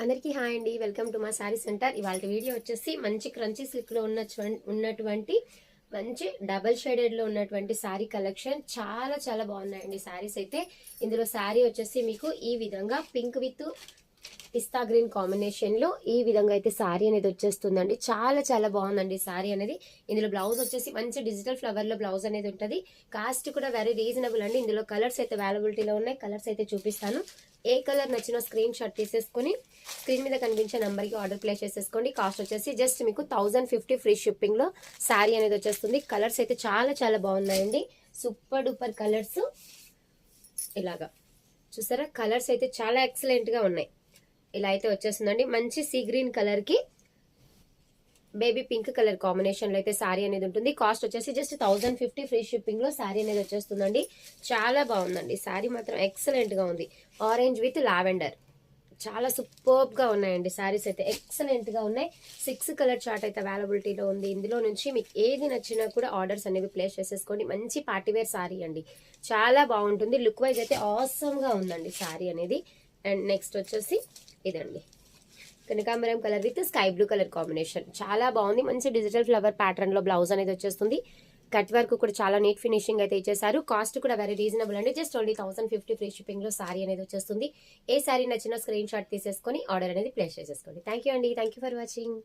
అందరికీ హాయ్ అండి. Welcome to మా శారీ సెంటర్. ఇవాళ వీడియో వచ్చేసి మంచి క్రంచీ సిల్క్ లో ఉన్నటువంటి మంచి డబల్ షేడెడ్ లో ఉన్నటువంటి శారీ కలెక్షన్. చాలా చాలా బాగున్నాయండి శారీస్ అయితే. ఇందులో శారీ వచ్చేసి మీకు ఈ విధంగా pink with pista green combination లో ఈ విధంగా అయితే శారీ అనేది వచ్చేస్తుందండి. చాలా చాలా బాగుందండి శారీ అనేది. ఇందులో బ్లౌజ్ వచ్చేసి మంచి డిజిటల్ ఫ్లవర్ లో బ్లౌజ్ అనేది ఉంటుంది. కాస్ట్ కూడా వెరీ రీజనబుల్ అండి. ఇందులో కలర్స్ అయితే అవైలబిలిటీలో ఉన్నాయి. కలర్స్ అయితే చూపిస్తాను. ఏ కలర్ నచ్చినా స్క్రీన్ షాట్ తీసేసుకుని స్క్రీన్ మీద కనిపించే నంబర్ కి ఆర్డర్ ప్లేస్ చేసేసుకోండి. కాస్ట్ వచ్చేసి జస్ట్ మీకు 1050 ఫ్రీ షిప్పింగ్ లో శారీ అనేది వచ్చేస్తుంది. కలర్స్ అయితే చాలా చాలా బాగున్నాయండి. Super duper colours. ఇలాగా చూసారా, కలర్స్ అయితే చాలా ఎక్సలెంట్ గా ఉన్నాయి. ఇలా అయితే వచ్చేస్తుందండి. మంచి సీ గ్రీన్ కలర్ కి బేబీ పింక్ కలర్ కాంబినేషన్ లో అయితే శారీ అనేది ఉంటుంది. కాస్ట్ వచ్చేసి జస్ట్ 1050 ఫ్రీ షిప్పింగ్ లో శారీ అనేది వచ్చేస్తుందండి. చాలా బాగుందండి శారీ, మాత్రం ఎక్సలెంట్ గా ఉంది. ఆరెంజ్ విత్ లావెండర్ చాలా సూపర్బ్ గా ఉన్నాయండి శారీస్ అయితే. ఎక్సలెంట్ గా ఉన్నాయి. 6 కలర్ చార్ట్ అయితే అవైలబిలిటీలో ఉంది. ఇందులో నుంచి మీకు ఏది నచ్చినా కూడా ఆర్డర్స్ అనేవి ప్లేస్ చేసేసుకోండి. మంచి పార్టీవేర్ శారీ అండి. చాలా బాగుంటుంది. లుక్ వైజ్ అయితే ఆసమ్ గా ఉందండి శారీ అనేది. అండ్ నెక్స్ట్ వచ్చేసి ఇదండి, కనకాంబరం colour with sky blue colour combination. చాలా బాగుంది. మంచి డిజిటల్ ఫ్లవర్ ప్యాటర్న్ లో బ్లౌజ్ అనేది వచ్చేస్తుంది. కట్ వర్క్ కూడా చాలా నీట్ ఫినిషింగ్ అయితే ఇచ్చేసారు. కాస్ట్ కూడా వెరీ రీజనబుల్ అండి. జస్ట్ ఓన్లీ 1050 ఫ్రీ షిప్పింగ్ లో శారీ అనేది వచ్చేస్తుంది. ఏ శారీ నచ్చినా స్క్రీన్ షాట్ తీసేసుకొని ఆర్డర్ అనేది ప్లేస్ చేసేసుకోండి. థ్యాంక్ యూ అండి. Thank you for watching.